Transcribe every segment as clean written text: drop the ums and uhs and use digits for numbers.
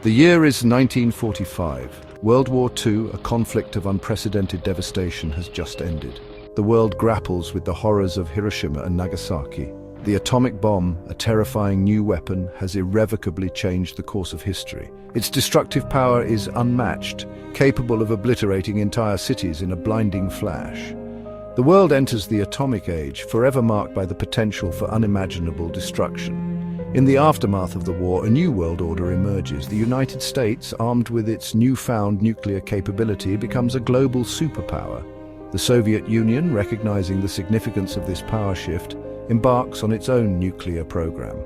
The year is 1945. World War II, a conflict of unprecedented devastation, has just ended. The world grapples with the horrors of Hiroshima and Nagasaki. The atomic bomb, a terrifying new weapon, has irrevocably changed the course of history. Its destructive power is unmatched, capable of obliterating entire cities in a blinding flash. The world enters the atomic age, forever marked by the potential for unimaginable destruction. In the aftermath of the war, a new world order emerges. The United States, armed with its newfound nuclear capability, becomes a global superpower. The Soviet Union, recognizing the significance of this power shift, embarks on its own nuclear program.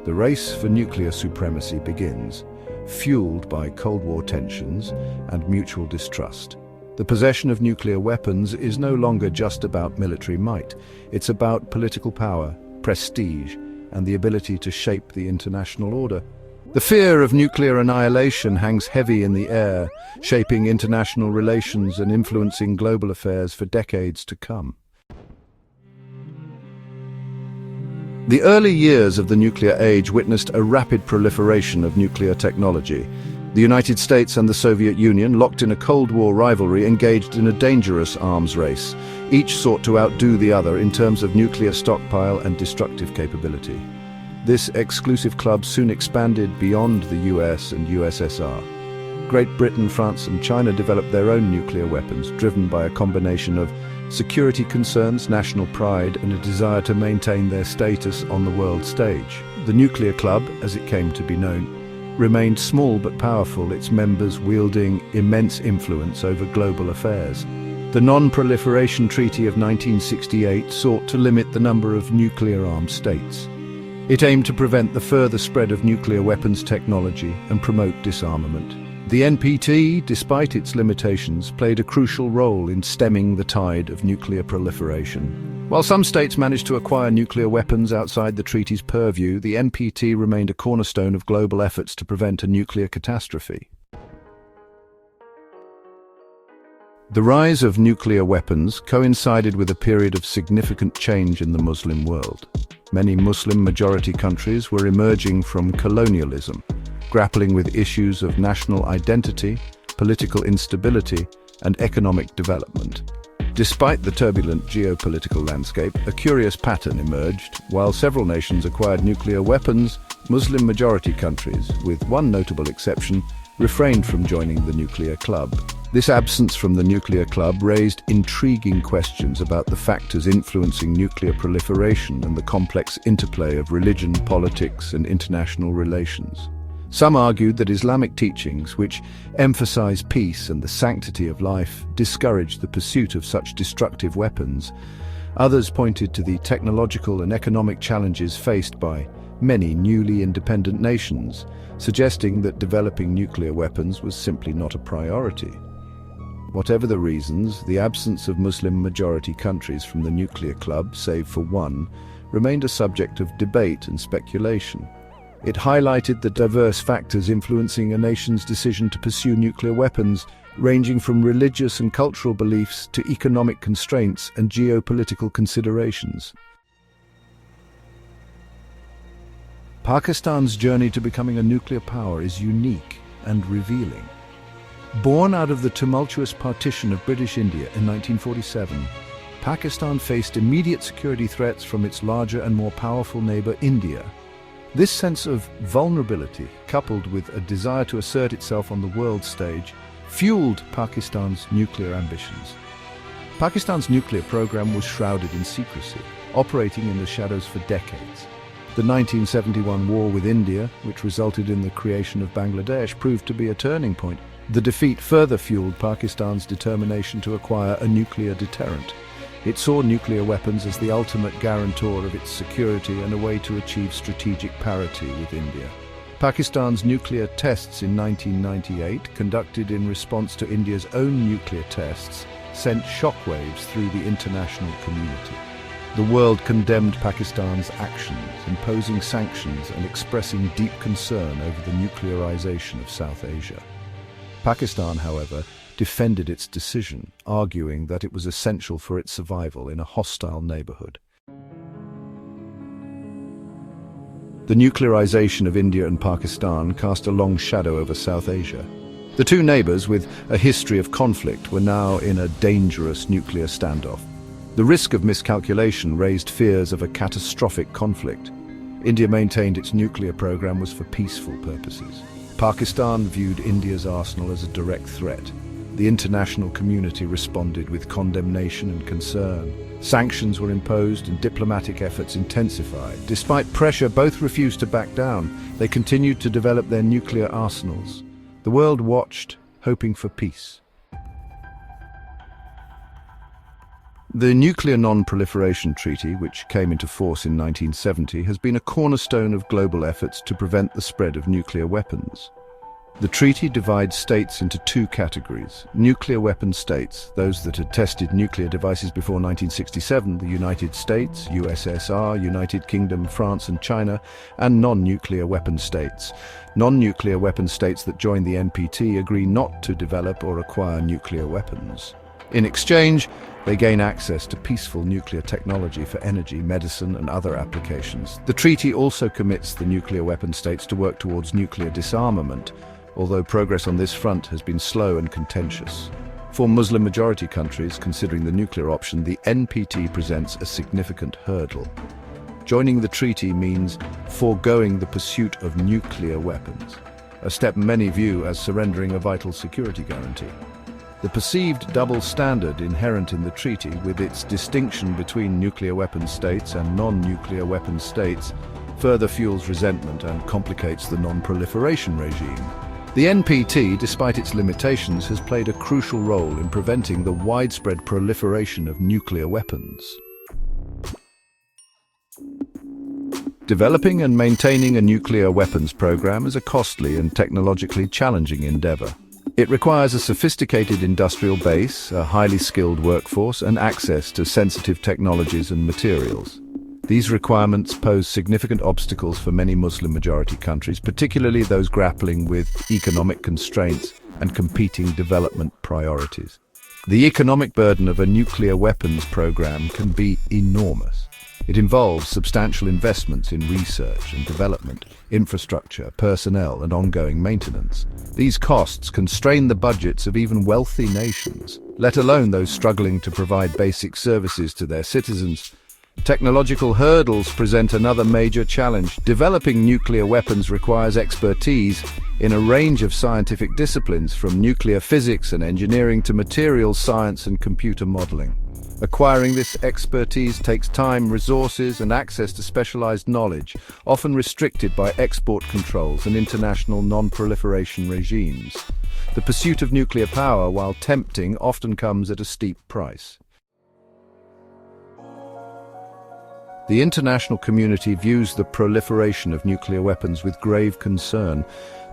The race for nuclear supremacy begins, fueled by Cold War tensions and mutual distrust. The possession of nuclear weapons is no longer just about military might. It's about political power, prestige, and the ability to shape the international order. The fear of nuclear annihilation hangs heavy in the air, shaping international relations and influencing global affairs for decades to come. The early years of the nuclear age witnessed a rapid proliferation of nuclear technology. The United States and the Soviet Union, locked in a Cold War rivalry, engaged in a dangerous arms race. Each sought to outdo the other in terms of nuclear stockpile and destructive capability. This exclusive club soon expanded beyond the US and USSR. Great Britain, France, and China developed their own nuclear weapons, driven by a combination of security concerns, national pride, and a desire to maintain their status on the world stage. The nuclear club, as it came to be known, remained small but powerful, its members wielding immense influence over global affairs. The Non-Proliferation Treaty of 1968 sought to limit the number of nuclear-armed states. It aimed to prevent the further spread of nuclear weapons technology and promote disarmament. The NPT, despite its limitations, played a crucial role in stemming the tide of nuclear proliferation. While some states managed to acquire nuclear weapons outside the treaty's purview, the NPT remained a cornerstone of global efforts to prevent a nuclear catastrophe. The rise of nuclear weapons coincided with a period of significant change in the Muslim world. Many Muslim-majority countries were emerging from colonialism, grappling with issues of national identity, political instability, and economic development. Despite the turbulent geopolitical landscape, a curious pattern emerged. While several nations acquired nuclear weapons, Muslim-majority countries, with one notable exception, refrained from joining the nuclear club. This absence from the nuclear club raised intriguing questions about the factors influencing nuclear proliferation and the complex interplay of religion, politics, and international relations. Some argued that Islamic teachings, which emphasize peace and the sanctity of life, discouraged the pursuit of such destructive weapons. Others pointed to the technological and economic challenges faced by many newly independent nations, suggesting that developing nuclear weapons was simply not a priority. Whatever the reasons, the absence of Muslim-majority countries from the nuclear club, save for one, remained a subject of debate and speculation. It highlighted the diverse factors influencing a nation's decision to pursue nuclear weapons, ranging from religious and cultural beliefs to economic constraints and geopolitical considerations. Pakistan's journey to becoming a nuclear power is unique and revealing. Born out of the tumultuous partition of British India in 1947, Pakistan faced immediate security threats from its larger and more powerful neighbor, India. This sense of vulnerability, coupled with a desire to assert itself on the world stage, fueled Pakistan's nuclear ambitions. Pakistan's nuclear program was shrouded in secrecy, operating in the shadows for decades. The 1971 war with India, which resulted in the creation of Bangladesh, proved to be a turning point. The defeat further fueled Pakistan's determination to acquire a nuclear deterrent. It saw nuclear weapons as the ultimate guarantor of its security and a way to achieve strategic parity with India. Pakistan's nuclear tests in 1998, conducted in response to India's own nuclear tests, sent shockwaves through the international community. The world condemned Pakistan's actions, imposing sanctions and expressing deep concern over the nuclearization of South Asia. Pakistan, however, defended its decision, arguing that it was essential for its survival in a hostile neighborhood. The nuclearization of India and Pakistan cast a long shadow over South Asia. The two neighbors, with a history of conflict, were now in a dangerous nuclear standoff. The risk of miscalculation raised fears of a catastrophic conflict. India maintained its nuclear program was for peaceful purposes. Pakistan viewed India's arsenal as a direct threat. The international community responded with condemnation and concern. Sanctions were imposed and diplomatic efforts intensified. Despite pressure, both refused to back down. They continued to develop their nuclear arsenals. The world watched, hoping for peace. The Nuclear Non-Proliferation Treaty, which came into force in 1970, has been a cornerstone of global efforts to prevent the spread of nuclear weapons. The treaty divides states into two categories: nuclear weapon states, those that had tested nuclear devices before 1967, the United States, USSR, United Kingdom, France and China, and non-nuclear weapon states. Non-nuclear weapon states that join the NPT agree not to develop or acquire nuclear weapons. In exchange, they gain access to peaceful nuclear technology for energy, medicine and other applications. The treaty also commits the nuclear weapon states to work towards nuclear disarmament, although progress on this front has been slow and contentious. For Muslim-majority countries considering the nuclear option, the NPT presents a significant hurdle. Joining the treaty means foregoing the pursuit of nuclear weapons, a step many view as surrendering a vital security guarantee. The perceived double standard inherent in the treaty, with its distinction between nuclear weapon states and non-nuclear weapon states, further fuels resentment and complicates the non-proliferation regime. The NPT, despite its limitations, has played a crucial role in preventing the widespread proliferation of nuclear weapons. Developing and maintaining a nuclear weapons program is a costly and technologically challenging endeavor. It requires a sophisticated industrial base, a highly skilled workforce, and access to sensitive technologies and materials. These requirements pose significant obstacles for many Muslim-majority countries, particularly those grappling with economic constraints and competing development priorities. The economic burden of a nuclear weapons program can be enormous. It involves substantial investments in research and development, infrastructure, personnel, and ongoing maintenance. These costs constrain the budgets of even wealthy nations, let alone those struggling to provide basic services to their citizens. Technological hurdles present another major challenge. Developing nuclear weapons requires expertise in a range of scientific disciplines, from nuclear physics and engineering to materials science and computer modeling. Acquiring this expertise takes time, resources, and access to specialized knowledge, often restricted by export controls and international non-proliferation regimes. The pursuit of nuclear power, while tempting, often comes at a steep price. The international community views the proliferation of nuclear weapons with grave concern.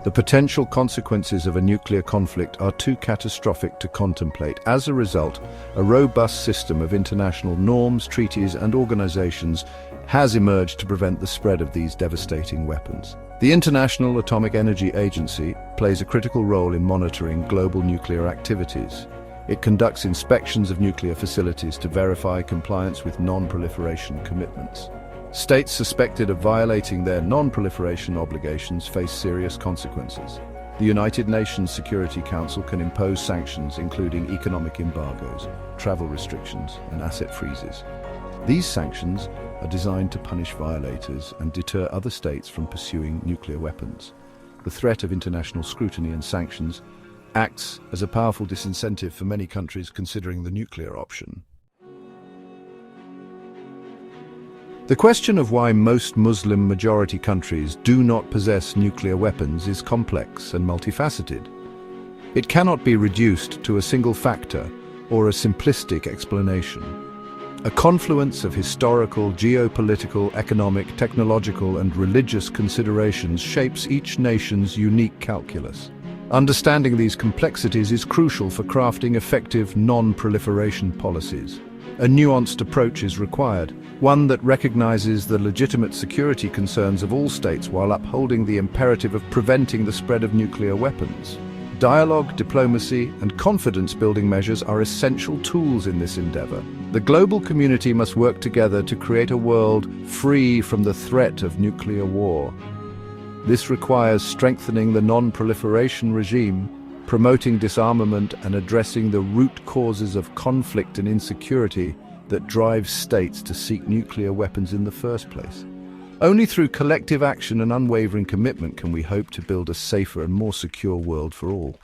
The potential consequences of a nuclear conflict are too catastrophic to contemplate. As a result, a robust system of international norms, treaties, and organizations has emerged to prevent the spread of these devastating weapons. The International Atomic Energy Agency plays a critical role in monitoring global nuclear activities. It conducts inspections of nuclear facilities to verify compliance with non-proliferation commitments. States suspected of violating their non-proliferation obligations face serious consequences. The United Nations Security Council can impose sanctions, including economic embargoes, travel restrictions, and asset freezes. These sanctions are designed to punish violators and deter other states from pursuing nuclear weapons. The threat of international scrutiny and sanctions acts as a powerful disincentive for many countries considering the nuclear option. The question of why most Muslim-majority countries do not possess nuclear weapons is complex and multifaceted. It cannot be reduced to a single factor or a simplistic explanation. A confluence of historical, geopolitical, economic, technological, and religious considerations shapes each nation's unique calculus. Understanding these complexities is crucial for crafting effective non-proliferation policies. A nuanced approach is required, one that recognizes the legitimate security concerns of all states while upholding the imperative of preventing the spread of nuclear weapons. Dialogue, diplomacy, and confidence-building measures are essential tools in this endeavor. The global community must work together to create a world free from the threat of nuclear war. This requires strengthening the non-proliferation regime, promoting disarmament, and addressing the root causes of conflict and insecurity that drive states to seek nuclear weapons in the first place. Only through collective action and unwavering commitment can we hope to build a safer and more secure world for all.